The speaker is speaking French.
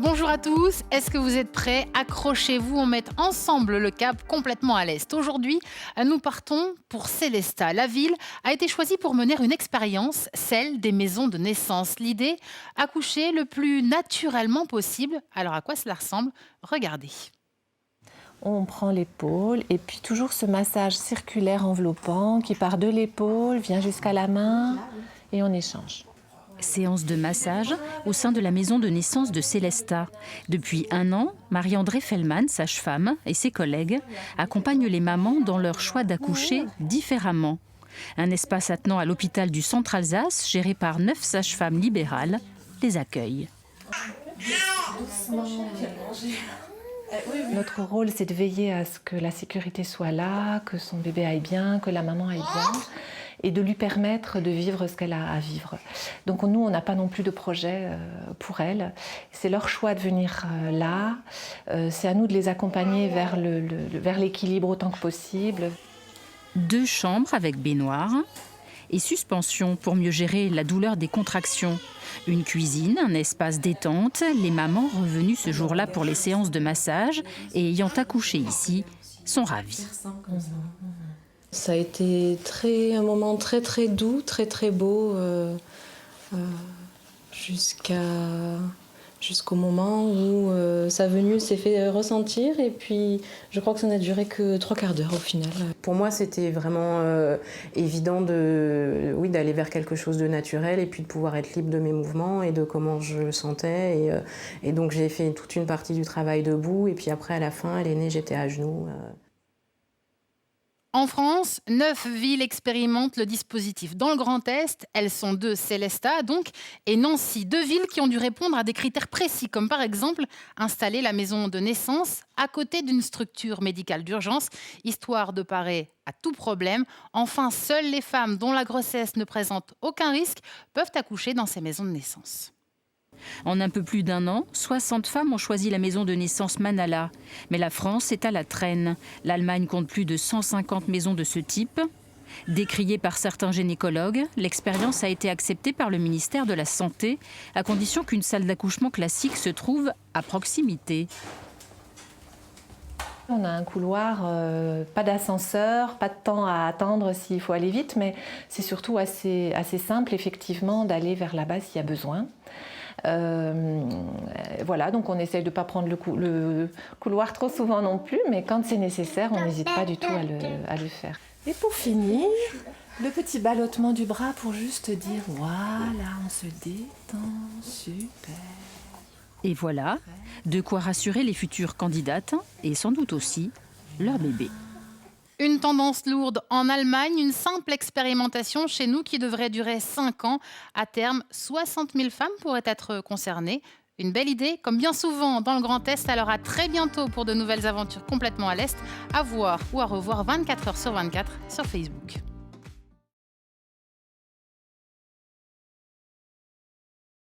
Bonjour à tous, est-ce que vous êtes prêts? Accrochez-vous, on met ensemble le cap complètement à l'est. Aujourd'hui, nous partons pour Sélestat. La ville a été choisie pour mener une expérience, celle des maisons de naissance. L'idée, accoucher le plus naturellement possible. Alors à quoi cela ressemble? Regardez. On prend l'épaule et puis toujours ce massage circulaire enveloppant qui part de l'épaule, vient jusqu'à la main et on échange. Séance de massage au sein de la maison de naissance de Sélestat. Depuis 1 an, Marie-Andrée Fellman, sage-femme, et ses collègues accompagnent les mamans dans leur choix d'accoucher différemment. Un espace attenant à l'hôpital du Centre-Alsace, géré par 9 sages-femmes libérales, les accueille. Notre rôle, c'est de veiller à ce que la sécurité soit là, que son bébé aille bien, que la maman aille bien, et de lui permettre de vivre ce qu'elle a à vivre. Donc nous, on n'a pas non plus de projet pour elle. C'est leur choix de venir là. C'est à nous de les accompagner vers l'équilibre autant que possible. 2 chambres avec baignoire et suspension pour mieux gérer la douleur des contractions. Une cuisine, un espace détente. Les mamans revenues ce jour-là pour les séances de massage et ayant accouché ici sont ravies. Ça a été un moment très très doux, très très beau, jusqu'au moment où sa venue s'est fait ressentir, et puis je crois que ça n'a duré que 3/4 d'heure au final. Pour moi, c'était vraiment évident d'aller vers quelque chose de naturel et puis de pouvoir être libre de mes mouvements et de comment je le sentais. Et donc j'ai fait toute une partie du travail debout, et puis après à la fin, elle est née, j'étais à genoux. En France, 9 villes expérimentent le dispositif. Dans le Grand Est, elles sont 2, Sélestat donc, et Nancy, 2 villes qui ont dû répondre à des critères précis, comme par exemple installer la maison de naissance à côté d'une structure médicale d'urgence, histoire de parer à tout problème. Enfin, seules les femmes dont la grossesse ne présente aucun risque peuvent accoucher dans ces maisons de naissance. En un peu plus d'1 an, 60 femmes ont choisi la maison de naissance Manala. Mais la France est à la traîne. L'Allemagne compte plus de 150 maisons de ce type. Décriée par certains gynécologues, l'expérience a été acceptée par le ministère de la Santé, à condition qu'une salle d'accouchement classique se trouve à proximité. On a un couloir, pas d'ascenseur, pas de temps à attendre s'il faut aller vite, mais c'est surtout assez simple effectivement d'aller vers là-bas s'il y a besoin. Voilà, donc on essaye de ne pas prendre le couloir trop souvent non plus, mais quand c'est nécessaire, on n'hésite pas du tout à le faire. Et pour finir, le petit ballottement du bras pour juste dire voilà, on se détend, super. Et voilà, de quoi rassurer les futures candidates et sans doute aussi leur bébé. Une tendance lourde en Allemagne, une simple expérimentation chez nous qui devrait durer 5 ans. À terme, 60 000 femmes pourraient être concernées. Une belle idée, comme bien souvent dans le Grand Est. Alors à très bientôt pour de nouvelles aventures complètement à l'Est, à voir ou à revoir 24h sur 24 sur Facebook.